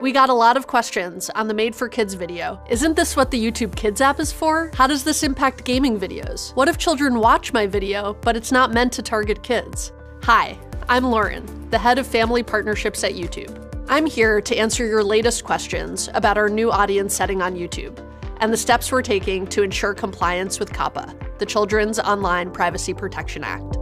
We got a lot of questions on the Made for Kids video. Isn't this what the YouTube Kids app is for? How does this impact gaming videos? What if children watch my video, but it's not meant to target kids? Hi, I'm Lauren, the head of family partnerships at YouTube. I'm here to answer your latest questions about our new audience setting on YouTube and the steps we're taking to ensure compliance with COPPA, the Children's Online Privacy Protection Act.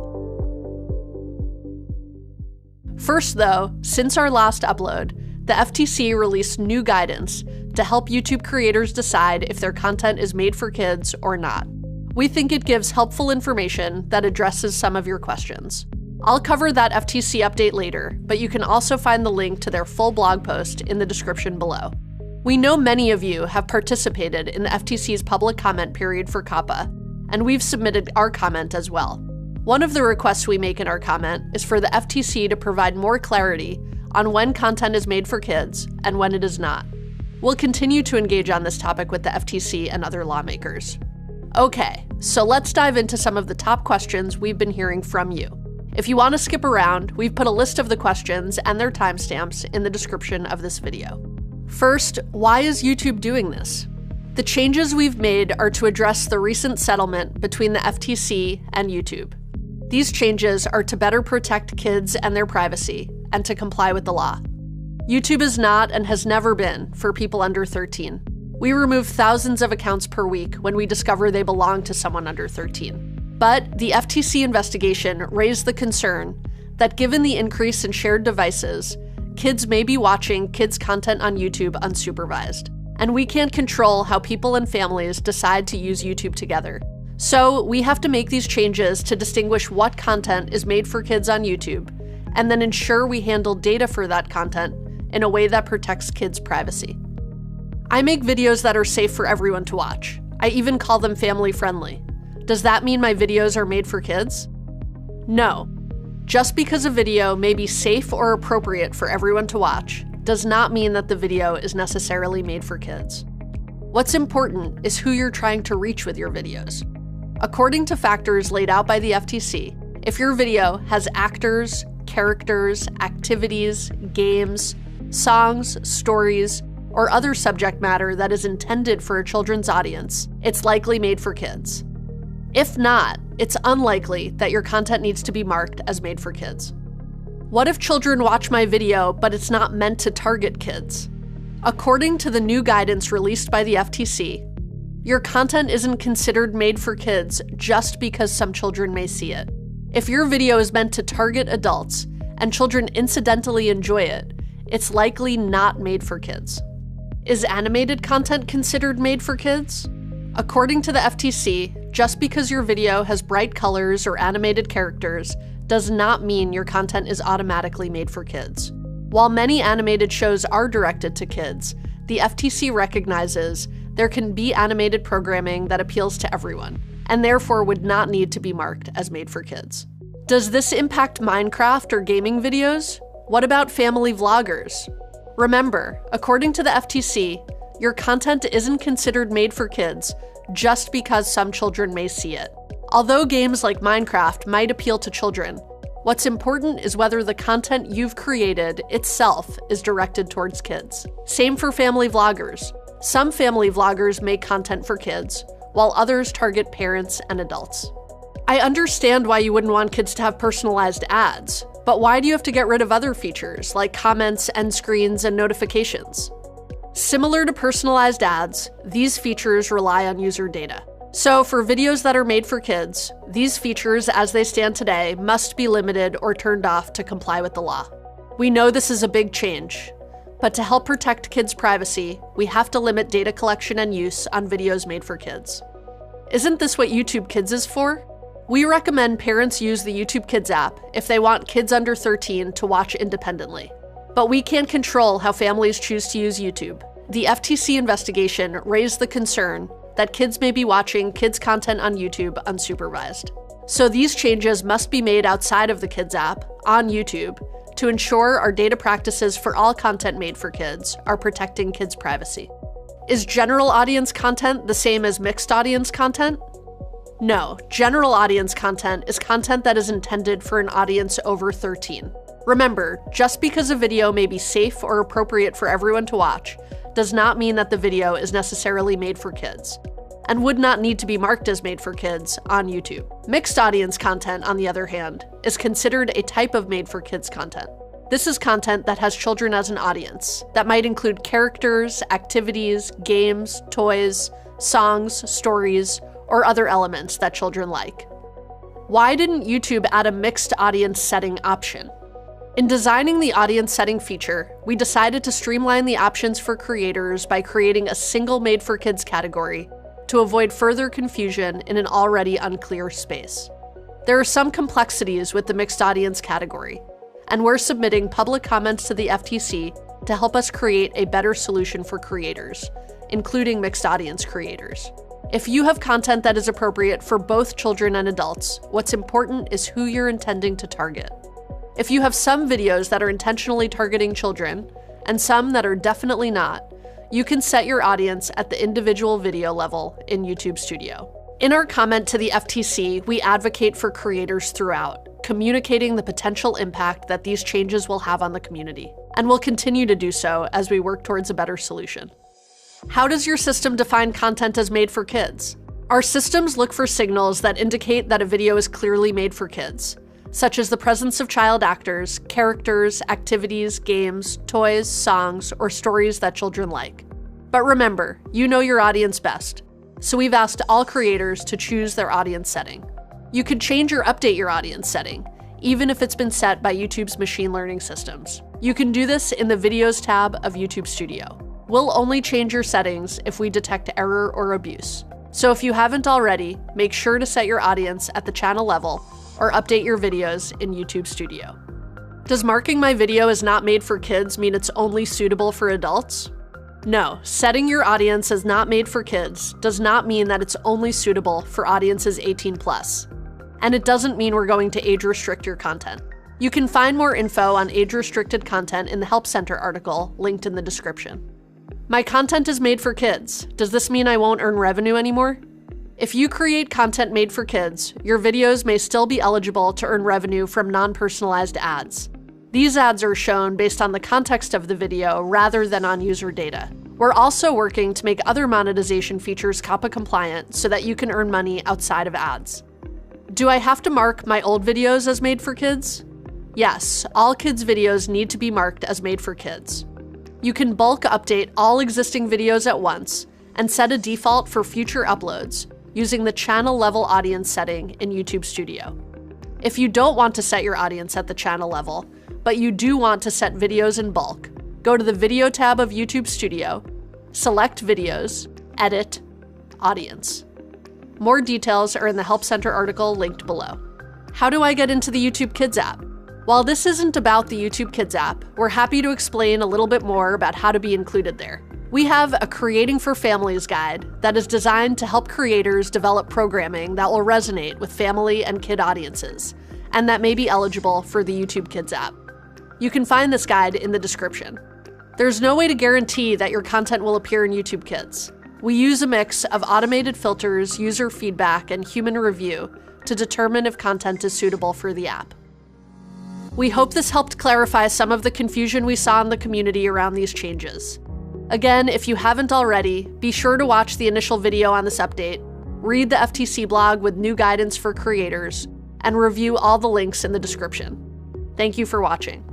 First though, since our last upload, the FTC released new guidance to help YouTube creators decide if their content is made for kids or not. We think it gives helpful information that addresses some of your questions. I'll cover that FTC update later, but you can also find the link to their full blog post in the description below. We know many of you have participated in the FTC's public comment period for COPPA, and we've submitted our comment as well. One of the requests we make in our comment is for the FTC to provide more clarity on when content is made for kids and when it is not. We'll continue to engage on this topic with the FTC and other lawmakers. Okay, so let's dive into some of the top questions we've been hearing from you. If you want to skip around, we've put a list of the questions and their timestamps in the description of this video. First, why is YouTube doing this? The changes we've made are to address the recent settlement between the FTC and YouTube. These changes are to better protect kids and their privacy, and to comply with the law. YouTube is not and has never been for people under 13. We remove thousands of accounts per week when we discover they belong to someone under 13. But the FTC investigation raised the concern that given the increase in shared devices, kids may be watching kids' content on YouTube unsupervised. And we can't control how people and families decide to use YouTube together. So we have to make these changes to distinguish what content is made for kids on YouTube, and then ensure we handle data for that content in a way that protects kids' privacy. I make videos that are safe for everyone to watch. I even call them family-friendly. Does that mean my videos are made for kids? No. Just because a video may be safe or appropriate for everyone to watch does not mean that the video is necessarily made for kids. What's important is who you're trying to reach with your videos. According to factors laid out by the FTC, if your video has actors, characters, activities, games, songs, stories, or other subject matter that is intended for a children's audience, it's likely made for kids. If not, it's unlikely that your content needs to be marked as made for kids. What if children watch my video, but it's not meant to target kids? According to the new guidance released by the FTC, your content isn't considered made for kids just because some children may see it. If your video is meant to target adults and children incidentally enjoy it, it's likely not made for kids. Is animated content considered made for kids? According to the FTC, just because your video has bright colors or animated characters does not mean your content is automatically made for kids. While many animated shows are directed to kids, the FTC recognizes there can be animated programming that appeals to everyone, and therefore would not need to be marked as made for kids. Does this impact Minecraft or gaming videos? What about family vloggers? Remember, according to the FTC, your content isn't considered made for kids just because some children may see it. Although games like Minecraft might appeal to children, what's important is whether the content you've created itself is directed towards kids. Same for family vloggers. Some family vloggers make content for kids, while others target parents and adults. I understand why you wouldn't want kids to have personalized ads, but why do you have to get rid of other features like comments, end screens, and notifications? Similar to personalized ads, these features rely on user data. So for videos that are made for kids, these features as they stand today must be limited or turned off to comply with the law. We know this is a big change, but to help protect kids' privacy, we have to limit data collection and use on videos made for kids. Isn't this what YouTube Kids is for? We recommend parents use the YouTube Kids app if they want kids under 13 to watch independently. But we can't control how families choose to use YouTube. The FTC investigation raised the concern that kids may be watching kids' content on YouTube unsupervised. So these changes must be made outside of the Kids app, on YouTube, to ensure our data practices for all content made for kids are protecting kids' privacy. Is general audience content the same as mixed audience content? No, general audience content is content that is intended for an audience over 13. Remember, just because a video may be safe or appropriate for everyone to watch, does not mean that the video is necessarily made for kids, and would not need to be marked as made for kids on YouTube. Mixed audience content, on the other hand, is considered a type of made for kids content. This is content that has children as an audience, that might include characters, activities, games, toys, songs, stories, or other elements that children like. Why didn't YouTube add a mixed audience setting option? In designing the audience setting feature, we decided to streamline the options for creators by creating a single made for kids category to avoid further confusion in an already unclear space. There are some complexities with the mixed audience category, and we're submitting public comments to the FTC to help us create a better solution for creators, including mixed audience creators. If you have content that is appropriate for both children and adults, what's important is who you're intending to target. If you have some videos that are intentionally targeting children, and some that are definitely not, you can set your audience at the individual video level in YouTube Studio. In our comment to the FTC, we advocate for creators throughout, communicating the potential impact that these changes will have on the community, and will continue to do so as we work towards a better solution. How does your system define content as made for kids? Our systems look for signals that indicate that a video is clearly made for kids, such as the presence of child actors, characters, activities, games, toys, songs, or stories that children like. But remember, you know your audience best, so we've asked all creators to choose their audience setting. You could change or update your audience setting, even if it's been set by YouTube's machine learning systems. You can do this in the Videos tab of YouTube Studio. We'll only change your settings if we detect error or abuse. So if you haven't already, make sure to set your audience at the channel level or update your videos in YouTube Studio. Does marking my video as not made for kids mean it's only suitable for adults? No, setting your audience as not made for kids does not mean that it's only suitable for audiences 18+. And it doesn't mean we're going to age restrict your content. You can find more info on age-restricted content in the Help Center article linked in the description. My content is made for kids. Does this mean I won't earn revenue anymore? If you create content made for kids, your videos may still be eligible to earn revenue from non-personalized ads. These ads are shown based on the context of the video rather than on user data. We're also working to make other monetization features COPPA compliant so that you can earn money outside of ads. Do I have to mark my old videos as made for kids? Yes, all kids' videos need to be marked as made for kids. You can bulk update all existing videos at once and set a default for future uploads using the channel level audience setting in YouTube Studio. If you don't want to set your audience at the channel level, but you do want to set videos in bulk, go to the Video tab of YouTube Studio, select Videos, Edit, Audience. More details are in the Help Center article linked below. How do I get into the YouTube Kids app? While this isn't about the YouTube Kids app, we're happy to explain a little bit more about how to be included there. We have a Creating for Families guide that is designed to help creators develop programming that will resonate with family and kid audiences, and that may be eligible for the YouTube Kids app. You can find this guide in the description. There's no way to guarantee that your content will appear in YouTube Kids. We use a mix of automated filters, user feedback, and human review to determine if content is suitable for the app. We hope this helped clarify some of the confusion we saw in the community around these changes. Again, if you haven't already, be sure to watch the initial video on this update, read the FTC blog with new guidance for creators, and review all the links in the description. Thank you for watching.